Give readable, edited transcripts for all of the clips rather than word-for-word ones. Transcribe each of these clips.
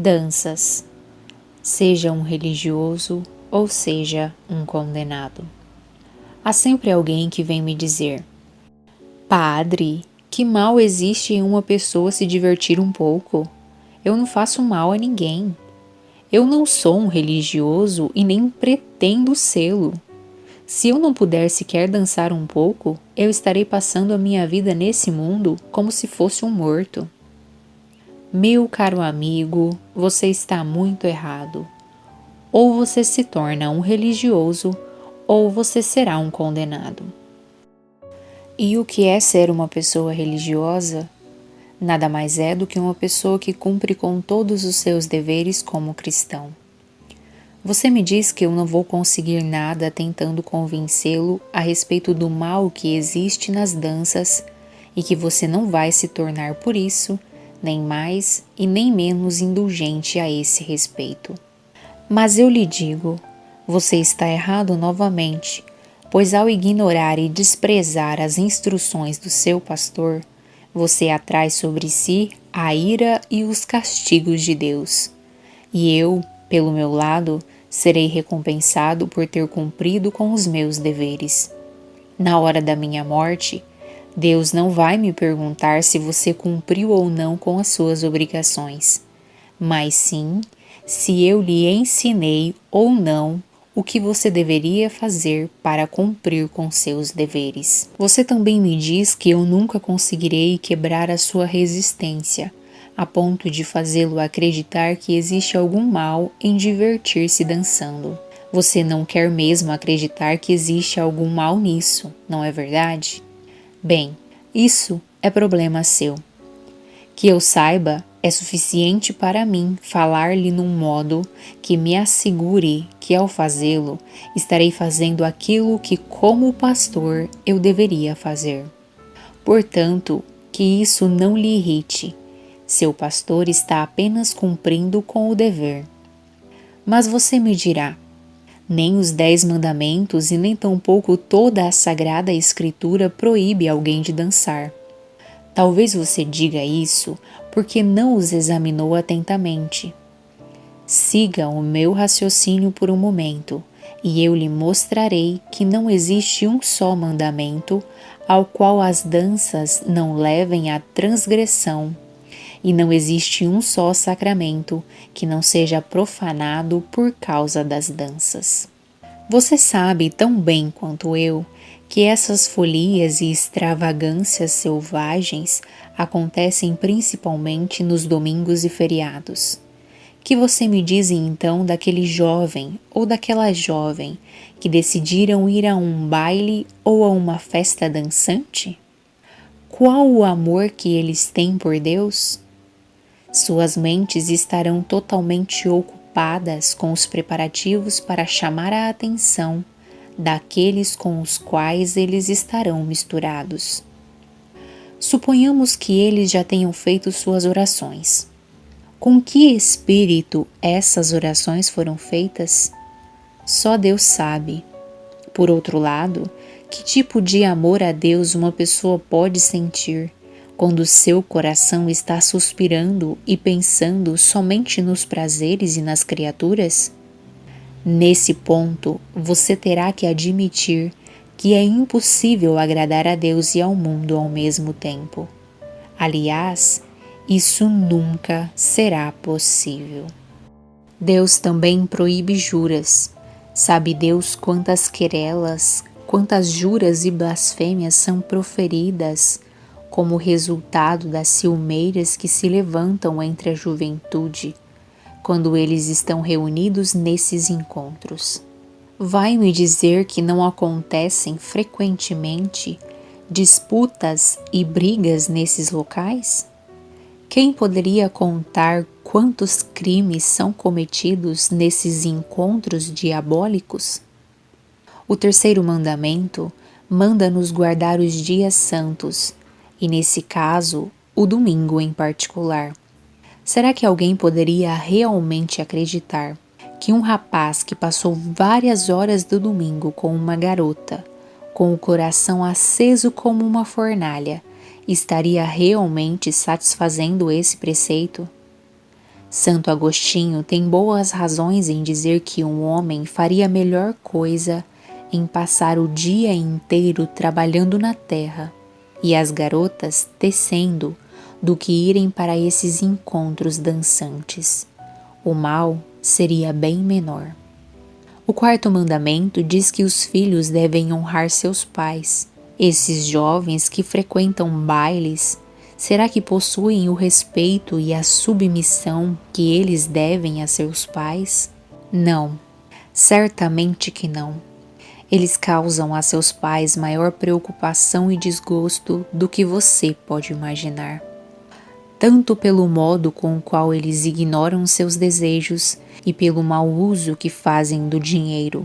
Danças, seja um religioso ou seja um condenado. Há sempre alguém que vem me dizer: Padre, que mal existe em uma pessoa se divertir um pouco? Eu não faço mal a ninguém. Eu não sou um religioso e nem pretendo sê-lo. Se eu não puder sequer dançar um pouco, eu estarei passando a minha vida nesse mundo como se fosse um morto. Meu caro amigo, você está muito errado. Ou você se torna um religioso, ou você será um condenado. E o que é ser uma pessoa religiosa? Nada mais é do que uma pessoa que cumpre com todos os seus deveres como cristão. Você me diz que eu não vou conseguir nada tentando convencê-lo a respeito do mal que existe nas danças e que você não vai se tornar por isso nem mais e nem menos indulgente a esse respeito. Mas eu lhe digo, você está errado novamente, pois ao ignorar e desprezar as instruções do seu pastor, você atrai sobre si a ira e os castigos de Deus. E eu, pelo meu lado, serei recompensado por ter cumprido com os meus deveres. Na hora da minha morte, Deus não vai me perguntar se você cumpriu ou não com as suas obrigações, mas sim se eu lhe ensinei ou não o que você deveria fazer para cumprir com seus deveres. Você também me diz que eu nunca conseguirei quebrar a sua resistência, a ponto de fazê-lo acreditar que existe algum mal em divertir-se dançando. Você não quer mesmo acreditar que existe algum mal nisso, não é verdade? Bem, isso é problema seu. Que eu saiba, é suficiente para mim falar-lhe num modo que me assegure que ao fazê-lo, estarei fazendo aquilo que, como pastor, eu deveria fazer. Portanto, que isso não lhe irrite. Seu pastor está apenas cumprindo com o dever. Mas você me dirá: nem os 10 mandamentos e nem tampouco toda a Sagrada Escritura proíbe alguém de dançar. Talvez você diga isso porque não os examinou atentamente. Siga o meu raciocínio por um momento, e eu lhe mostrarei que não existe um só mandamento ao qual as danças não levem à transgressão, e não existe um só sacramento que não seja profanado por causa das danças. Você sabe tão bem quanto eu que essas folias e extravagâncias selvagens acontecem principalmente nos domingos e feriados. Que você me diz então daquele jovem ou daquela jovem que decidiram ir a um baile ou a uma festa dançante? Qual o amor que eles têm por Deus? Suas mentes estarão totalmente ocupadas com os preparativos para chamar a atenção daqueles com os quais eles estarão misturados. Suponhamos que eles já tenham feito suas orações. Com que espírito essas orações foram feitas? Só Deus sabe. Por outro lado, que tipo de amor a Deus uma pessoa pode sentir quando seu coração está suspirando e pensando somente nos prazeres e nas criaturas? Nesse ponto, você terá que admitir que é impossível agradar a Deus e ao mundo ao mesmo tempo. Aliás, isso nunca será possível. Deus também proíbe juras. Sabe Deus quantas querelas, quantas juras e blasfêmias são proferidas como resultado das ciumeiras que se levantam entre a juventude, quando eles estão reunidos nesses encontros. Vai me dizer que não acontecem frequentemente disputas e brigas nesses locais? Quem poderia contar quantos crimes são cometidos nesses encontros diabólicos? O terceiro mandamento manda-nos guardar os dias santos, e nesse caso, o domingo em particular. Será que alguém poderia realmente acreditar que um rapaz que passou várias horas do domingo com uma garota, com o coração aceso como uma fornalha, estaria realmente satisfazendo esse preceito? Santo Agostinho tem boas razões em dizer que um homem faria a melhor coisa em passar o dia inteiro trabalhando na terra e as garotas tecendo do que irem para esses encontros dançantes. O mal seria bem menor. O quarto mandamento diz que os filhos devem honrar seus pais. Esses jovens que frequentam bailes, será que possuem o respeito e a submissão que eles devem a seus pais? Não, certamente que não. Eles causam a seus pais maior preocupação e desgosto do que você pode imaginar. Tanto pelo modo com o qual eles ignoram seus desejos e pelo mau uso que fazem do dinheiro,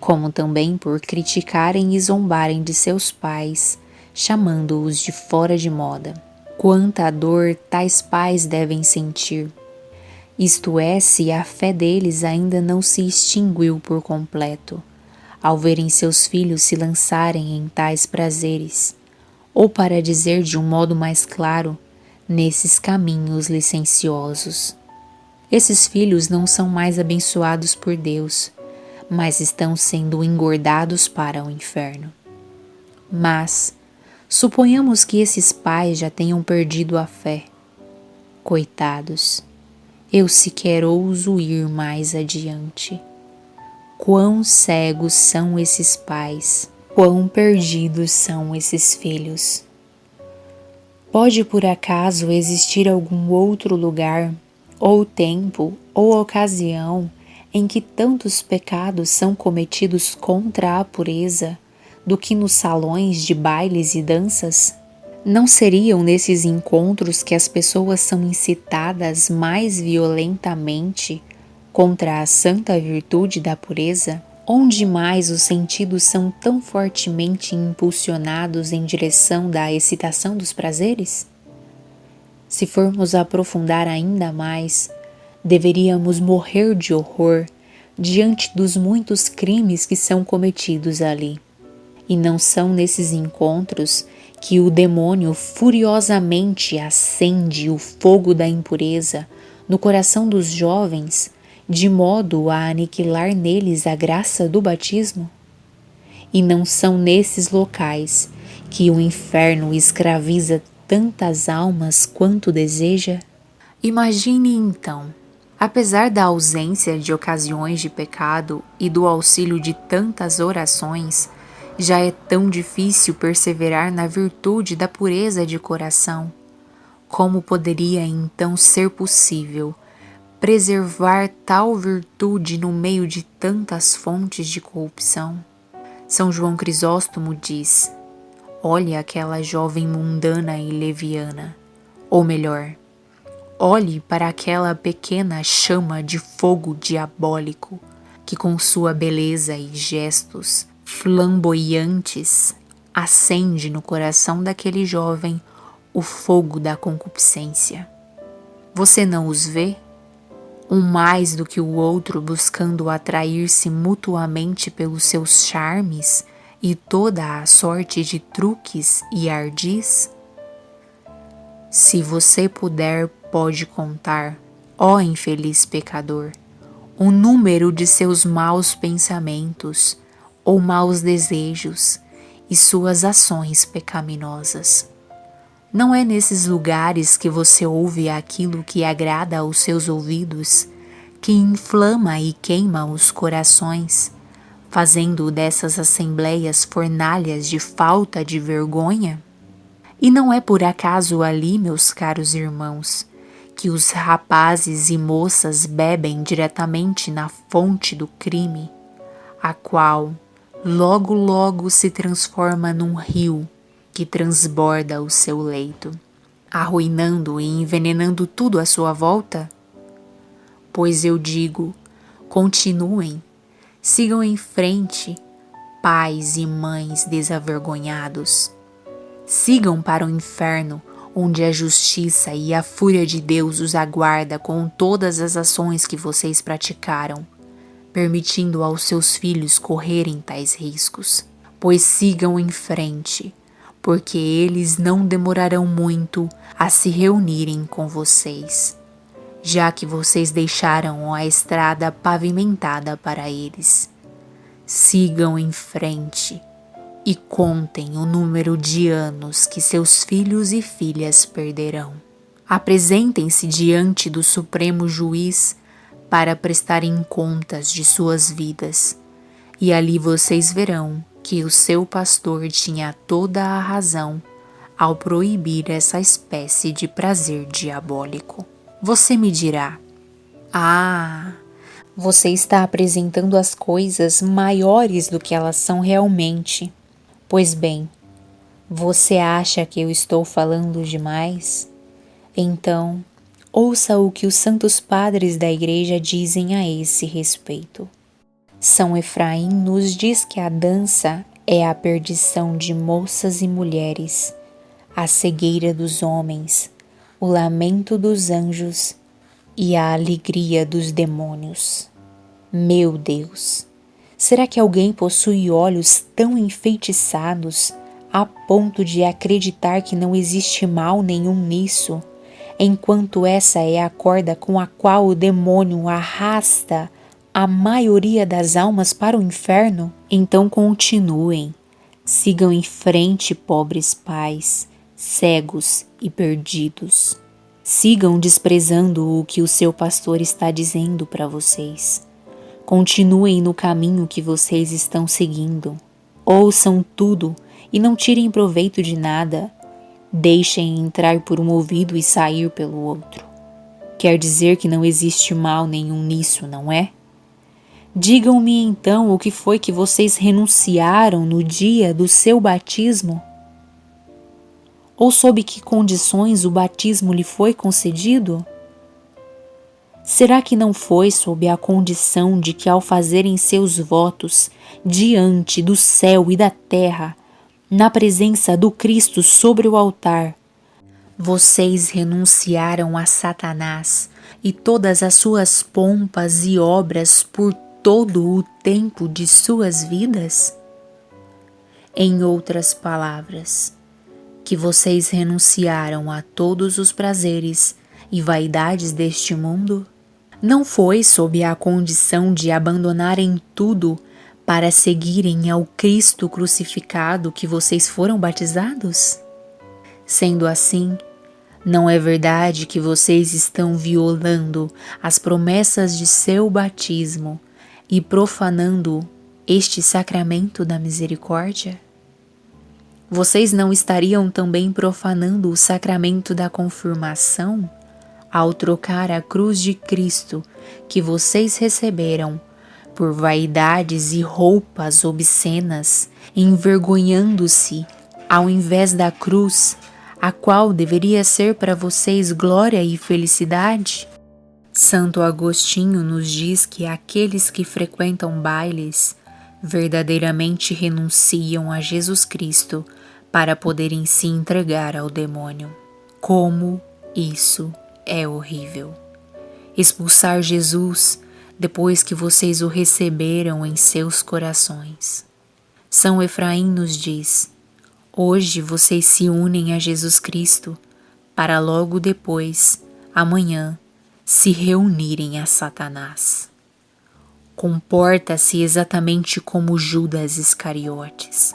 como também por criticarem e zombarem de seus pais, chamando-os de fora de moda. Quanta dor tais pais devem sentir! Isto é, se a fé deles ainda não se extinguiu por completo, ao verem seus filhos se lançarem em tais prazeres, ou para dizer de um modo mais claro, nesses caminhos licenciosos. Esses filhos não são mais abençoados por Deus, mas estão sendo engordados para o inferno. Mas, suponhamos que esses pais já tenham perdido a fé. Coitados, eu sequer ouso ir mais adiante. Quão cegos são esses pais, quão perdidos são esses filhos. Pode por acaso existir algum outro lugar, ou tempo, ou ocasião em que tantos pecados são cometidos contra a pureza do que nos salões de bailes e danças? Não seriam nesses encontros que as pessoas são incitadas mais violentamente contra a santa virtude da pureza? Onde mais os sentidos são tão fortemente impulsionados em direção da excitação dos prazeres? Se formos aprofundar ainda mais, deveríamos morrer de horror diante dos muitos crimes que são cometidos ali. E não são nesses encontros que o demônio furiosamente acende o fogo da impureza no coração dos jovens, de modo a aniquilar neles a graça do batismo? E não são nesses locais que o inferno escraviza tantas almas quanto deseja? Imagine então, apesar da ausência de ocasiões de pecado e do auxílio de tantas orações, já é tão difícil perseverar na virtude da pureza de coração. Como poderia então ser possível preservar tal virtude no meio de tantas fontes de corrupção? São João Crisóstomo diz: olhe aquela jovem mundana e leviana, ou melhor, olhe para aquela pequena chama de fogo diabólico que com sua beleza e gestos flamboyantes acende no coração daquele jovem o fogo da concupiscência. Você não os vê? Um mais do que o outro buscando atrair-se mutuamente pelos seus charmes e toda a sorte de truques e ardis? Se você puder, pode contar, ó infeliz pecador, o número de seus maus pensamentos ou maus desejos e suas ações pecaminosas. Não é nesses lugares que você ouve aquilo que agrada aos seus ouvidos, que inflama e queima os corações, fazendo dessas assembleias fornalhas de falta de vergonha? E não é por acaso ali, meus caros irmãos, que os rapazes e moças bebem diretamente na fonte do crime, a qual logo logo se transforma num rio que transborda o seu leito, arruinando e envenenando tudo à sua volta? Pois eu digo, continuem, sigam em frente, pais e mães desavergonhados. Sigam para o inferno, onde a justiça e a fúria de Deus os aguarda com todas as ações que vocês praticaram, permitindo aos seus filhos correrem tais riscos. Pois sigam em frente, porque eles não demorarão muito a se reunirem com vocês. já que vocês deixaram a estrada pavimentada para eles. Sigam em frente e contem o número de anos que seus filhos e filhas perderão. Apresentem-se diante do Supremo Juiz para prestarem contas de suas vidas, e ali vocês verão que o seu pastor tinha toda a razão ao proibir essa espécie de prazer diabólico. Você me dirá: "Ah, você está apresentando as coisas maiores do que elas são realmente." Pois bem, você acha que eu estou falando demais? Então, ouça o que os santos padres da Igreja dizem a esse respeito. São Efraim nos diz que a dança é a perdição de moças e mulheres, a cegueira dos homens, o lamento dos anjos e a alegria dos demônios. Meu Deus! Será que alguém possui olhos tão enfeitiçados a ponto de acreditar que não existe mal nenhum nisso, enquanto essa é a corda com a qual o demônio arrasta a maioria das almas para o inferno? Então continuem, sigam em frente, pobres pais, cegos e perdidos. Sigam desprezando o que o seu pastor está dizendo para vocês. Continuem no caminho que vocês estão seguindo. Ouçam tudo e não tirem proveito de nada. Deixem entrar por um ouvido e sair pelo outro. Quer dizer que não existe mal nenhum nisso, não é? Digam-me então o que foi que vocês renunciaram no dia do seu batismo? Ou sob que condições o batismo lhe foi concedido? Será que não foi sob a condição de que, ao fazerem seus votos diante do céu e da terra, na presença do Cristo sobre o altar, vocês renunciaram a Satanás e todas as suas pompas e obras por todo o tempo de suas vidas? Em outras palavras, que vocês renunciaram a todos os prazeres e vaidades deste mundo? Não foi sob a condição de abandonarem tudo para seguirem ao Cristo crucificado que vocês foram batizados? Sendo assim, não é verdade que vocês estão violando as promessas de seu batismo e profanando este sacramento da misericórdia? Vocês não estariam também profanando o sacramento da confirmação ao trocar a cruz de Cristo que vocês receberam por vaidades e roupas obscenas, envergonhando-se ao invés da cruz, a qual deveria ser para vocês glória e felicidade? Santo Agostinho nos diz que aqueles que frequentam bailes verdadeiramente renunciam a Jesus Cristo para poderem se entregar ao demônio. Como isso é horrível! Expulsar Jesus depois que vocês o receberam em seus corações. São Efraim nos diz: hoje vocês se unem a Jesus Cristo para logo depois, amanhã, se reunirem a Satanás. Comporta-se exatamente como Judas Iscariotes,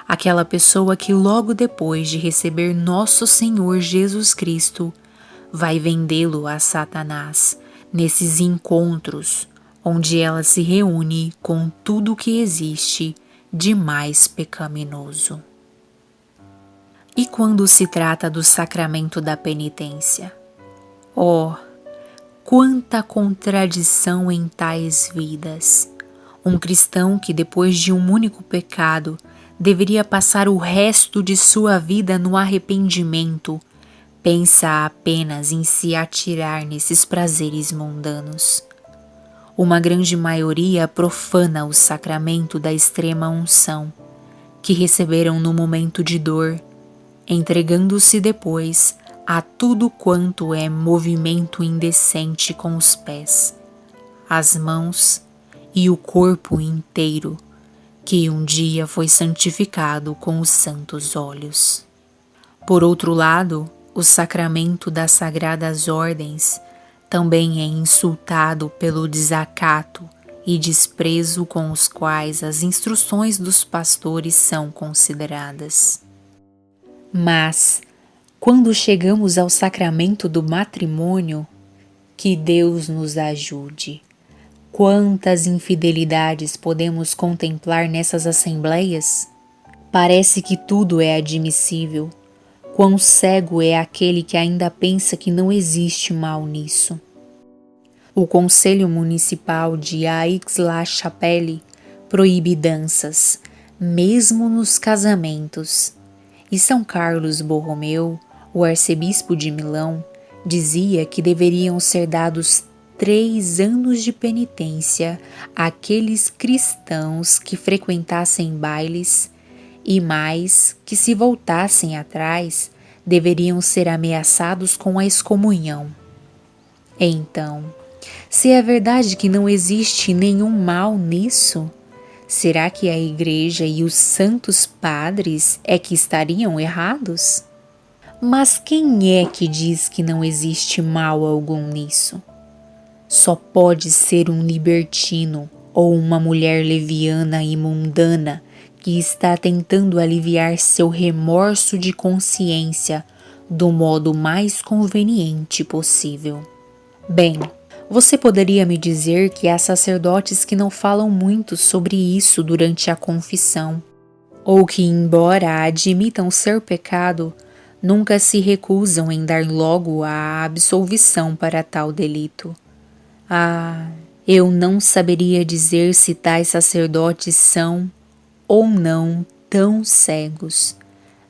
aquela pessoa que logo depois de receber nosso Senhor Jesus Cristo vai vendê-lo a Satanás nesses encontros onde ela se reúne com tudo o que existe de mais pecaminoso. E quando se trata do sacramento da penitência? Oh, quanta contradição em tais vidas! Um cristão que depois de um único pecado deveria passar o resto de sua vida no arrependimento, pensa apenas em se atirar nesses prazeres mundanos. Uma grande maioria profana o sacramento da extrema unção, que receberam no momento de dor, entregando-se depois a tudo quanto é movimento indecente com os pés, as mãos e o corpo inteiro, que um dia foi santificado com os santos óleos. Por outro lado, o sacramento das sagradas ordens Também é insultado pelo desacato e desprezo com os quais as instruções dos pastores são consideradas. Mas, quando chegamos ao sacramento do matrimônio, que Deus nos ajude. Quantas infidelidades podemos contemplar nessas assembleias? Parece que tudo é admissível. Quão cego é aquele que ainda pensa que não existe mal nisso. O Conselho Municipal de Aix-la-Chapelle proíbe danças, mesmo nos casamentos. E São Carlos Borromeu, o arcebispo de Milão, dizia que deveriam ser dados 3 anos de penitência àqueles cristãos que frequentassem bailes e mais que, se voltassem atrás, deveriam ser ameaçados com a excomunhão. Então, se é verdade que não existe nenhum mal nisso, será que a Igreja e os santos padres é que estariam errados? Mas quem é que diz que não existe mal algum nisso? Só pode ser um libertino ou uma mulher leviana e mundana que está tentando aliviar seu remorso de consciência do modo mais conveniente possível. Bem, você poderia me dizer que há sacerdotes que não falam muito sobre isso durante a confissão, ou que, embora admitam ser pecado, nunca se recusam em dar logo a absolvição para tal delito. Eu não saberia dizer se tais sacerdotes são ou não tão cegos,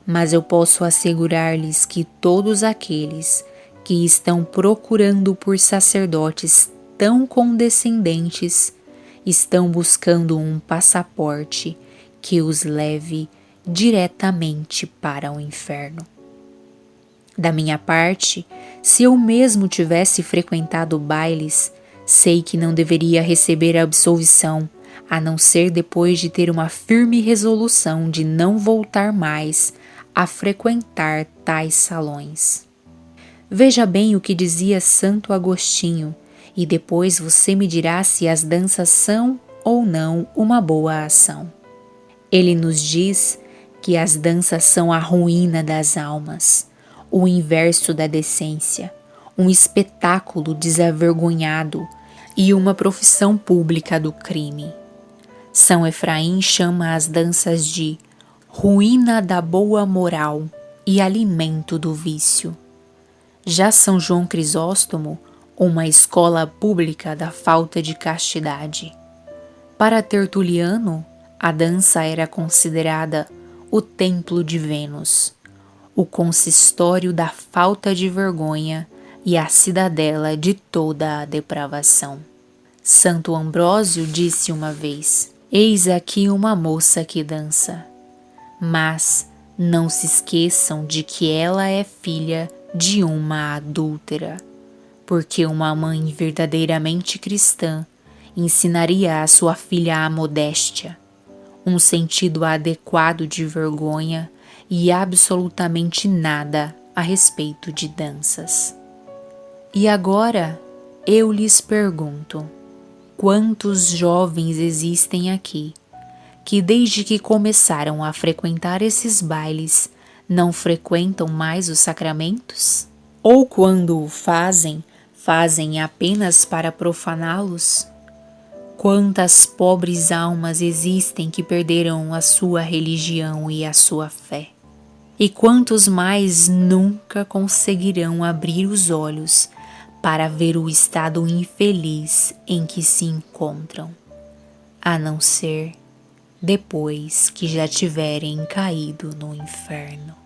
mas eu posso assegurar-lhes que todos aqueles que estão procurando por sacerdotes tão condescendentes estão buscando um passaporte que os leve diretamente para o inferno. Da minha parte, se eu mesmo tivesse frequentado bailes, sei que não deveria receber a absolvição, a não ser depois de ter uma firme resolução de não voltar mais a frequentar tais salões. Veja bem o que dizia Santo Agostinho, e depois você me dirá se as danças são ou não uma boa ação. Ele nos diz que as danças são a ruína das almas, o inverso da decência, um espetáculo desavergonhado e uma profissão pública do crime. São Efraim chama as danças de ruína da boa moral e alimento do vício. Já São João Crisóstomo, uma escola pública da falta de castidade. Para Tertuliano, a dança era considerada o templo de Vênus, o consistório da falta de vergonha e a cidadela de toda a depravação. Santo Ambrósio disse uma vez: eis aqui uma moça que dança, mas não se esqueçam de que ela é filha de uma adúltera, porque uma mãe verdadeiramente cristã ensinaria à sua filha a modéstia, um sentido adequado de vergonha e absolutamente nada a respeito de danças. E agora eu lhes pergunto: quantos jovens existem aqui que desde que começaram a frequentar esses bailes não frequentam mais os sacramentos? Ou quando o fazem apenas para profaná-los? Quantas pobres almas existem que perderam a sua religião e a sua fé? E quantos mais nunca conseguirão abrir os olhos para ver o estado infeliz em que se encontram, a não ser depois que já tiverem caído no inferno?